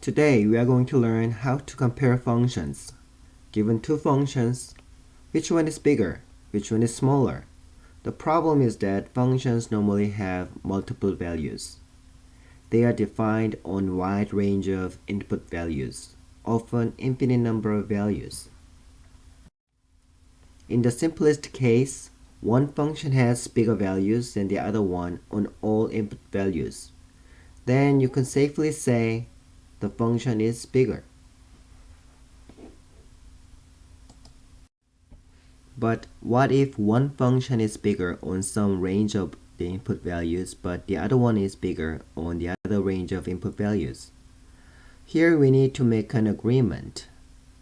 Today we are going to learn how to compare functions. Given two functions, which one is bigger, which one is smaller? The problem is that functions normally have multiple values. They are defined on a wide range of input values, often infinite number of values. In the simplest case, one function has bigger values than the other one on all input values. Then you can safely say the function is bigger. But what if one function is bigger on some range of the input values, but the other one is bigger on the other range of input values? Here we need to make an agreement.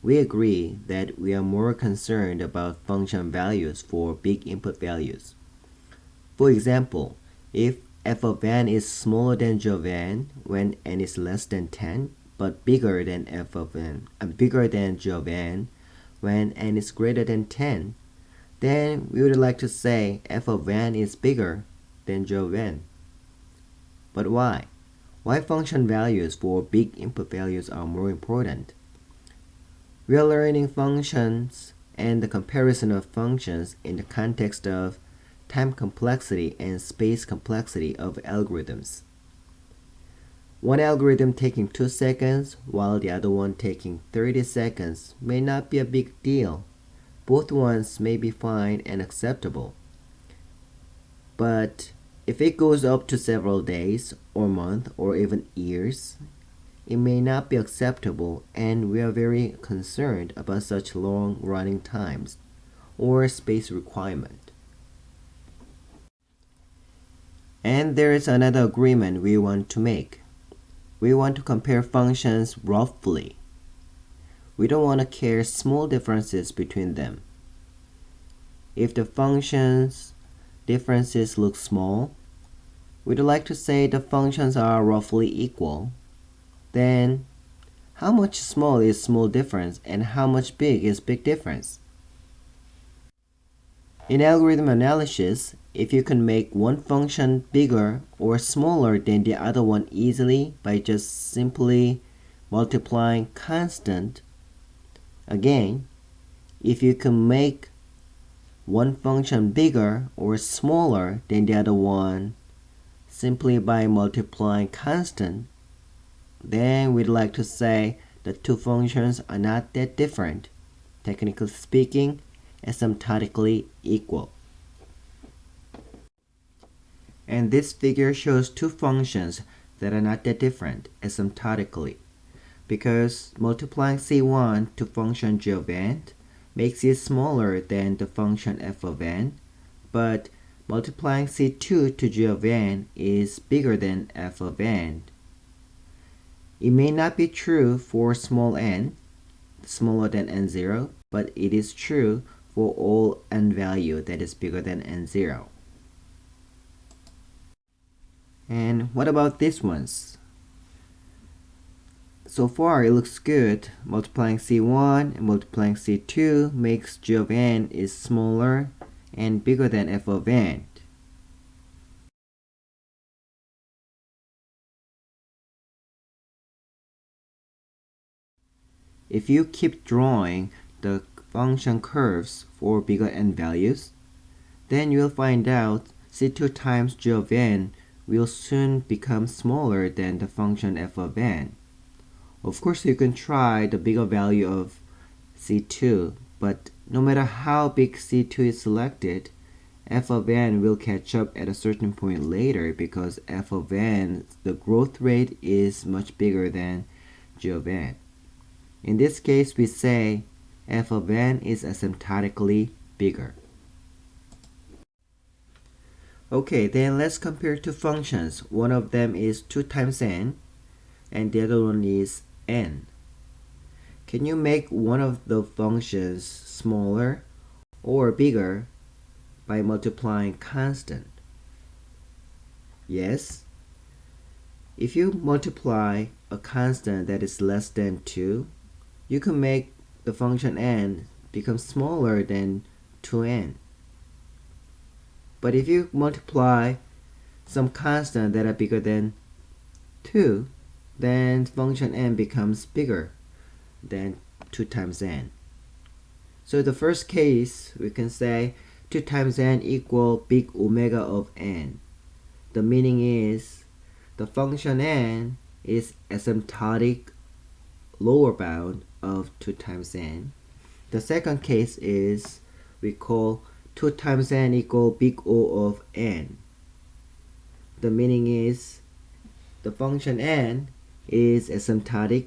We agree that we are more concerned about function values for big input values. For example, if f of n is smaller than g of n when n is less than 10, but bigger than bigger than g of n when n is greater than 10, then we would like to say f of n is bigger than g of n. But why? Why function values for big input values are more important? We are learning functions and the comparison of functions in the context of time complexity and space complexity of algorithms. One algorithm taking 2 seconds while the other one taking 30 seconds may not be a big deal. Both ones may be fine and acceptable. But if it goes up to several days or months or even years, it may not be acceptable, and we are very concerned about such long running times or space requirement. And there is another agreement we want to make. We want to compare functions roughly. We don't want to care small differences between them. If the functions differences look small, we'd like to say the functions are roughly equal. Then, how much small is small difference and how much big is big difference? In algorithm analysis, if you can make one function bigger or smaller than the other one easily by just simply multiplying constant, again, if you can make one function bigger or smaller than the other one simply by multiplying constant, then we'd like to say the two functions are not that different, technically speaking, asymptotically equal. And this figure shows two functions that are not that different asymptotically, because multiplying c1 to function g of n makes it smaller than the function f of n, but multiplying c2 to g of n is bigger than f of n. It may not be true for small n, smaller than n0, but it is true for all n value that is bigger than n0. And what about these ones? So far it looks good. Multiplying c1 and multiplying c2 makes g of n is smaller and bigger than f of n. If you keep drawing the function curves for bigger n values, then you'll find out c2 times g of n will soon become smaller than the function f of n. Of course, you can try the bigger value of c2, but no matter how big c2 is selected, f of n will catch up at a certain point later because f of n, the growth rate is much bigger than g of n. In this case, we say f of n is asymptotically bigger. Okay, then let's compare two functions. One of them is 2 times n, and the other one is n. Can you make one of the functions smaller or bigger by multiplying constant? Yes. If you multiply a constant that is less than 2, you can make the function n become smaller than 2n. But if you multiply some constant that are bigger than 2, then function n becomes bigger than 2 times n. So the first case, we can say 2 times n equal big omega of n. The meaning is the function n is asymptotic lower bound of 2 times n. The second case is we call 2 times n equal big O of n. The meaning is the function n is asymptotic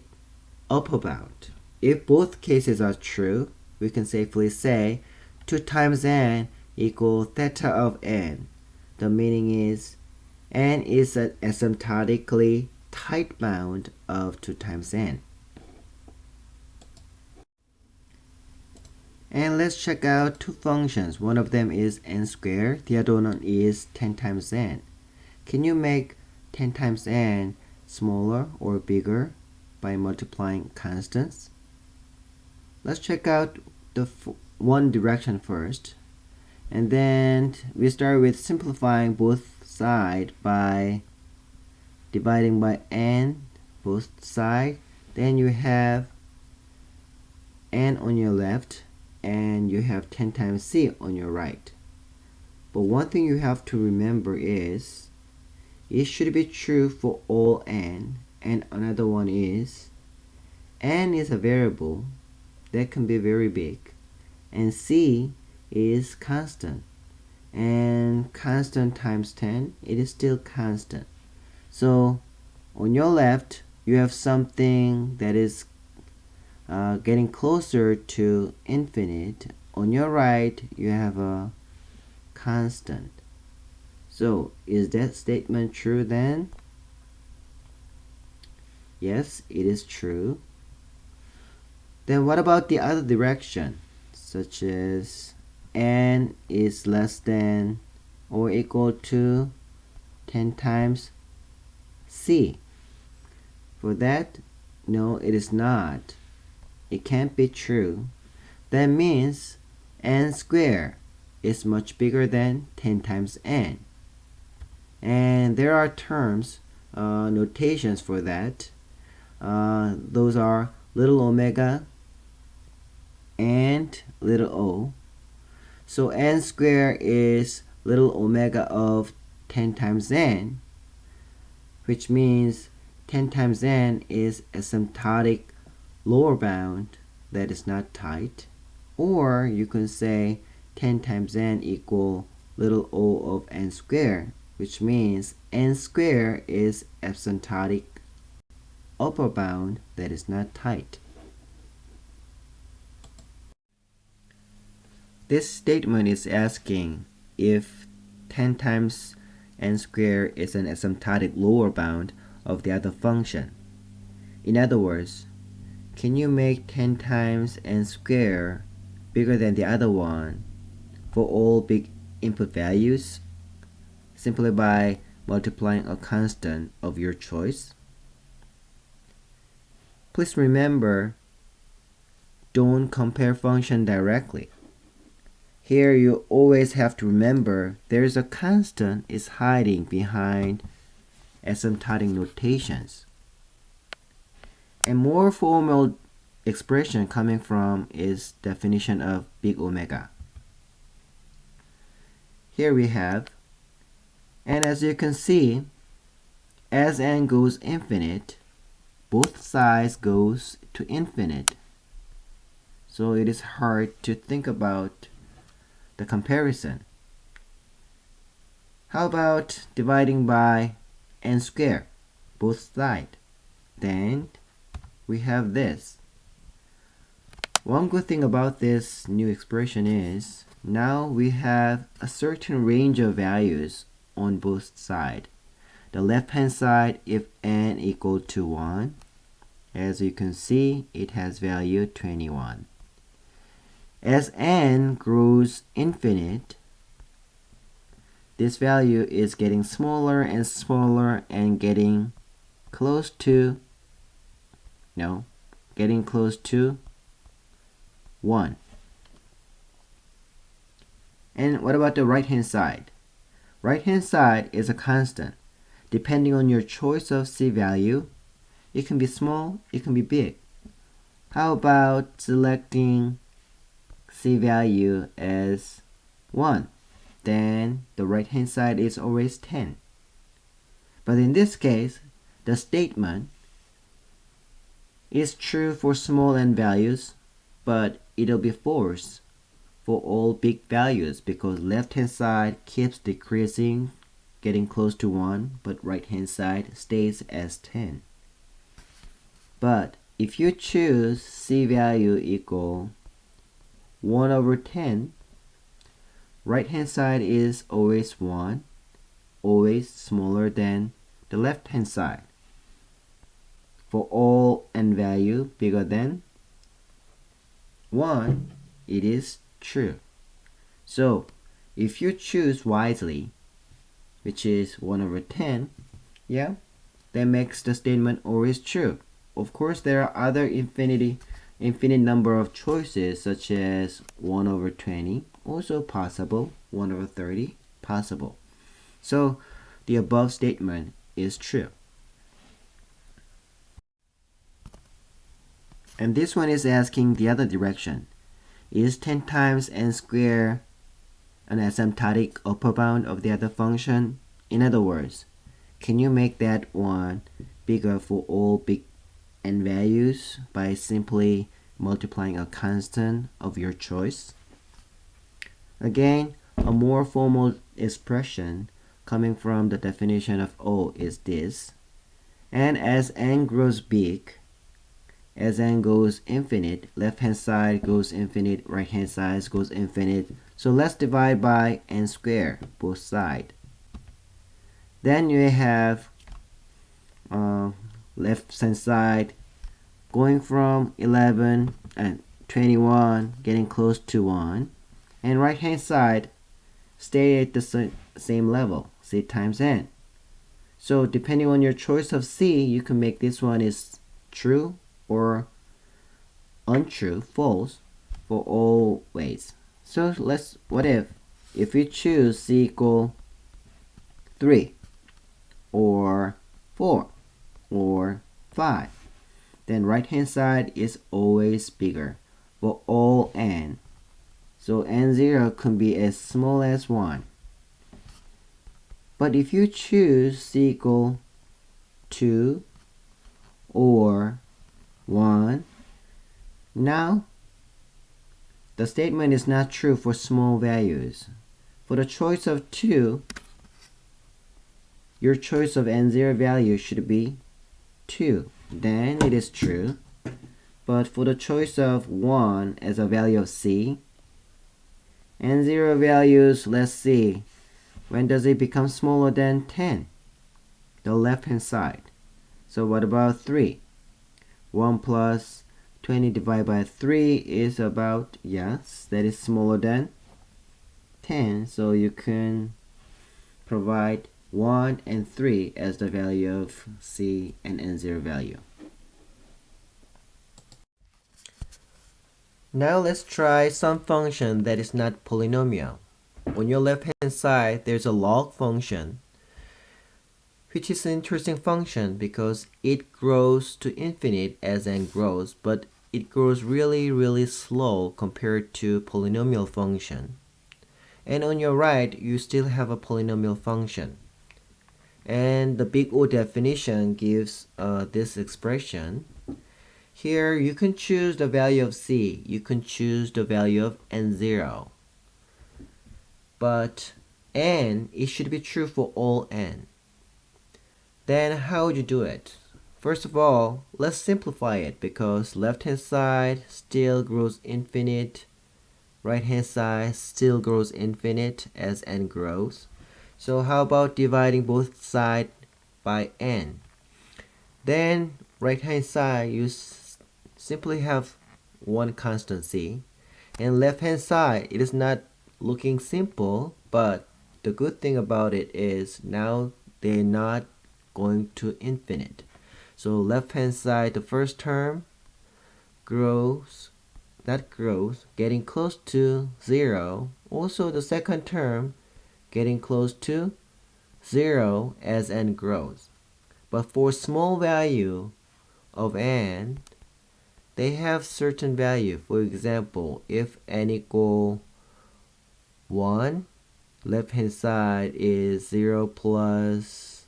upper bound. If both cases are true, we can safely say 2 times n equal theta of n. The meaning is n is an asymptotically tight bound of 2 times n. And let's check out two functions. One of them is n squared, the other one is 10 times n. Can you make 10 times n smaller or bigger by multiplying constants? Let's check out the one direction first. And then we start with simplifying both sides by dividing by n both sides. Then you have n on your left and you have 10 times c on your right. But one thing you have to remember is it should be true for all n, and another one is n is a variable that can be very big, and c is constant, and constant times 10, it is still constant. So on your left you have something that is getting closer to infinite. On your right you have a constant. So is that statement true then? Yes, it is true. Then what about the other direction, such as n is less than or equal to 10 times c? For that, no, it is not. It can't be true. That means n squared is much bigger than 10 times n. And there are terms, notations for that. Those are little omega and little o. So n squared is little omega of 10 times n, which means 10 times n is asymptotic lower bound that is not tight. Or you can say 10 times n equal little o of n squared, which means n squared is asymptotic upper bound that is not tight. This statement is asking if 10 times n squared is an asymptotic lower bound of the other function. In other words, can you make 10 times n squared bigger than the other one for all big input values simply by multiplying a constant of your choice? Please remember, don't compare function directly. Here you always have to remember there's a constant is hiding behind asymptotic notations. A more formal expression coming from is definition of big omega. Here we have, and as you can see, as n goes infinite, both sides goes to infinite. So it is hard to think about the comparison. How about dividing by n squared, both sides? Then we have this. One good thing about this new expression is now we have a certain range of values on both sides. The left hand side, if n equal to 1, as you can see, it has value 21. As n grows infinite, this value is getting smaller and smaller and getting close to 1. And what about the right hand side? Right hand side is a constant. Depending on your choice of c value, It can be small, it can be big. How about selecting C value as 1? Then the right hand side is always 10. But in this case, the statement is true for small n values, but it'll be false for all big values because left hand side keeps decreasing, getting close to 1, but right hand side stays as 10. But if you choose C value equal 1 over 10, right hand side is always 1, always smaller than the left hand side. For all n value bigger than 1, it is true. So if you choose wisely, which is 1 over 10, yeah, that makes the statement always true. Of course, there are other infinite number of choices, such as 1 over 20, also possible, 1 over 30, possible. So the above statement is true. And this one is asking the other direction. Is 10 times n squared an asymptotic upper bound of the other function? In other words, can you make that one bigger for all big n values by simply multiplying a constant of your choice? Again, a more formal expression coming from the definition of O is this. And as n grows big, as n goes infinite, left hand side goes infinite, right hand side goes infinite. So let's divide by n squared, both sides. Then you have left hand side going from 11 and 21, getting close to 1. And right hand side stay at the same level, C times n. So depending on your choice of C, you can make this one is true or untrue, false, for all ways. So what if we choose C equal 3 or 4 or 5, then right hand side is always bigger for all n. So n0 can be as small as 1. But if you choose C equal 2 or 1, now the statement is not true for small values. For the choice of 2, your choice of n0 value should be 2. Then it is true. But for the choice of 1 as a value of C, n0 values, let's see, when does it become smaller than 10? The left hand side. So what about 3? 1 plus 20 divided by 3 is about, yes, that is smaller than 10. So you can provide 1 and 3 as the value of C and n0 value. Now let's try some function that is not polynomial. On your left hand side, there's a log function, which is an interesting function because it grows to infinite as n grows, but it grows really slow compared to polynomial function. And on your right, you still have a polynomial function. And the big O definition gives this expression. Here, you can choose the value of C. You can choose the value of n0. But n, it should be true for all n. Then how would you do it? First of all, let's simplify it because left hand side still grows infinite, right hand side still grows infinite as n grows. So how about dividing both sides by n? Then right hand side you simply have one constant C, and left hand side it is not looking simple, but the good thing about it is now they're not going to infinite. So left hand side, the first term grows, getting close to 0. Also the second term getting close to 0 as n grows. But for small value, of n, they have certain value. For example, if n equal 1, left hand side is 0 plus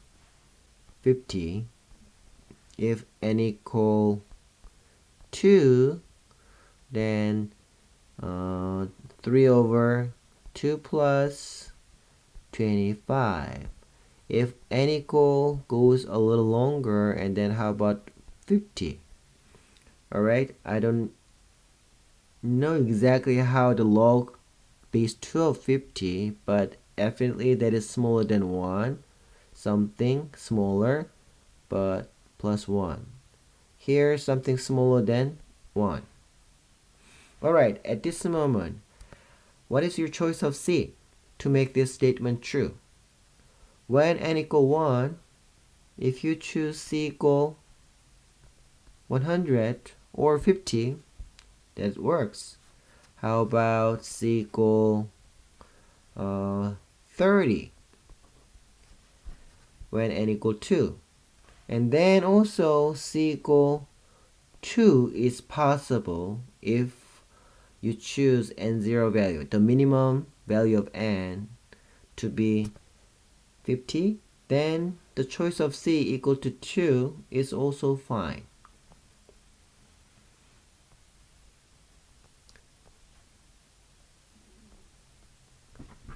50. If n equal 2, then 3 over 2 plus 25. If n equal goes a little longer, and then how about 50? Alright, I don't know exactly how the log base 2 of 50, but definitely that is smaller than 1. Something smaller, but plus 1. Here, something smaller than 1. Alright, at this moment, what is your choice of C to make this statement true? When n equal 1, if you choose C equal 100 or 50, that works. How about C equal 30 when n equal 2? And then also C equal 2 is possible if you choose n0 value, the minimum value of n, to be 50, then the choice of C equal to 2 is also fine.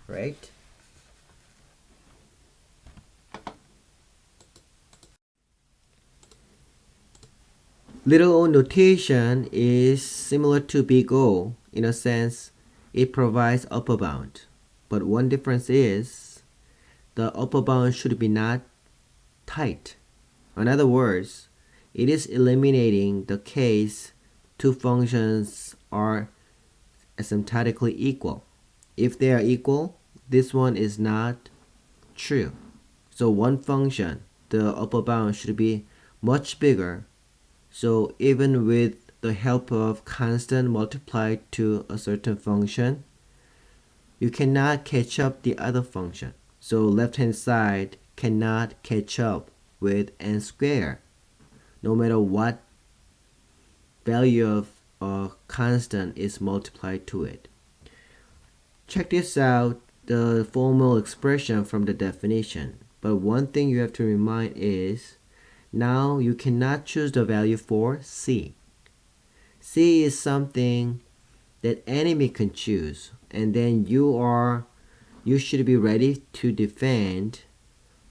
Right? Little o notation is similar to big O in a sense. It provides upper bound, but one difference is the upper bound should be not tight. In other words, it is eliminating the case two functions are asymptotically equal. If they are equal, this one is not true. So one function, the upper bound should be much bigger. So even with the help of constant multiplied to a certain function, you cannot catch up the other function. So left hand side cannot catch up with n squared, no matter what value of a constant is multiplied to it. Check this out, the formal expression from the definition. But one thing you have to remind is, now you cannot choose the value for C. C is something that enemy can choose, and then you should be ready to defend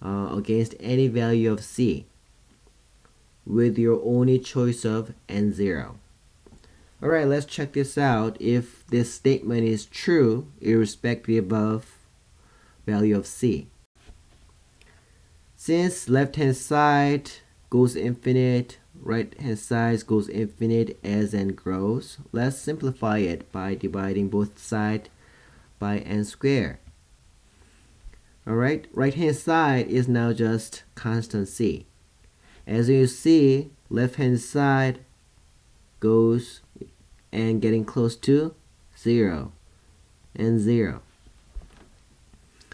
against any value of C with your only choice of n0. Alright, let's check this out if this statement is true irrespective of value of C. Since left hand side goes infinite, right hand side goes infinite as n grows, let's simplify it by dividing both sides by n squared. Alright, right hand side is now just constant C. As you see, left hand side goes and getting close to 0 and 0.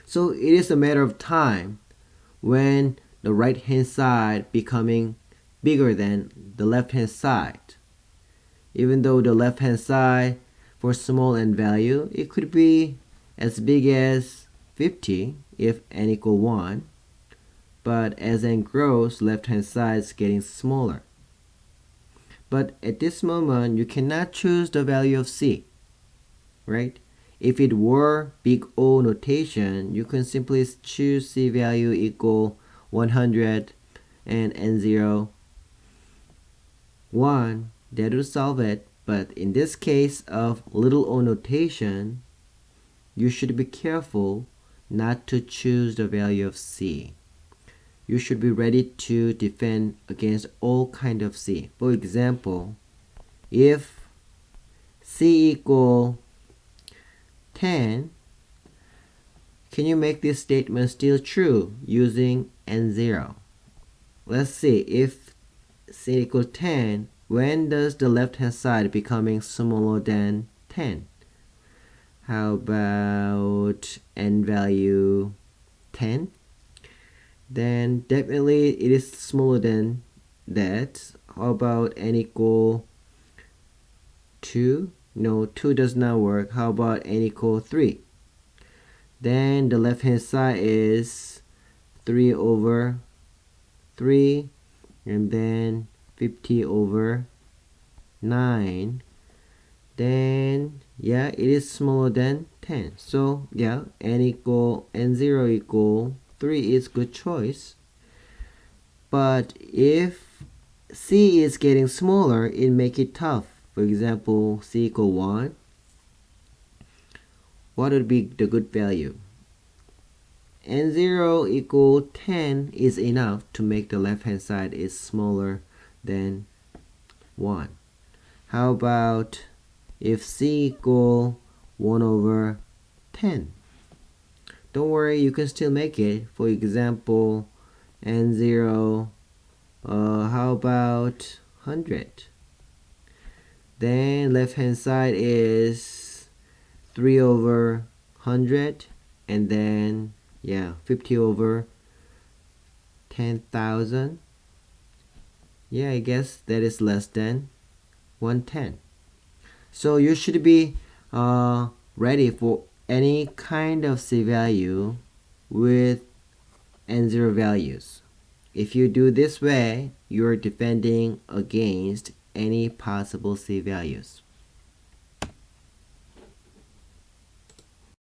So it is a matter of time when the right hand side becoming bigger than the left hand side. Even though the left hand side for small n value, it could be as big as 50 if n equal 1, but as n grows, left hand side is getting smaller. But at this moment, you cannot choose the value of C, right? If it were big O notation, you can simply choose C value equal 100 and n0 1. That will solve it. But in this case of little o notation, you should be careful not to choose the value of C. You should be ready to defend against all kind of C. For example, if C equal 10, can you make this statement still true using n0? Let's see, if C equal 10, when does the left hand side becoming smaller than 10? How about n value 10? Then definitely it is smaller than that. How about n equal 2? No, 2 does not work. How about n equal 3? Then the left hand side is 3 over 3, and then 50 over 9. Then yeah, it is smaller than 10. So yeah, n0 equal 3 is good choice. But if c is getting smaller, it make it tough. For example, c equal 1. What would be the good value? n0 equal 10 is enough to make the left hand side is smaller than 1. How about if c equal 1 over 10? Don't worry, you can still make it. For example, n0, how about 100? Then left hand side is 3 over 100, and then yeah, 50 over 10,000. Yeah, I guess that is less than 110. So you should be ready for any kind of c value with n0 values. If you do this way, you're defending against any possible c values.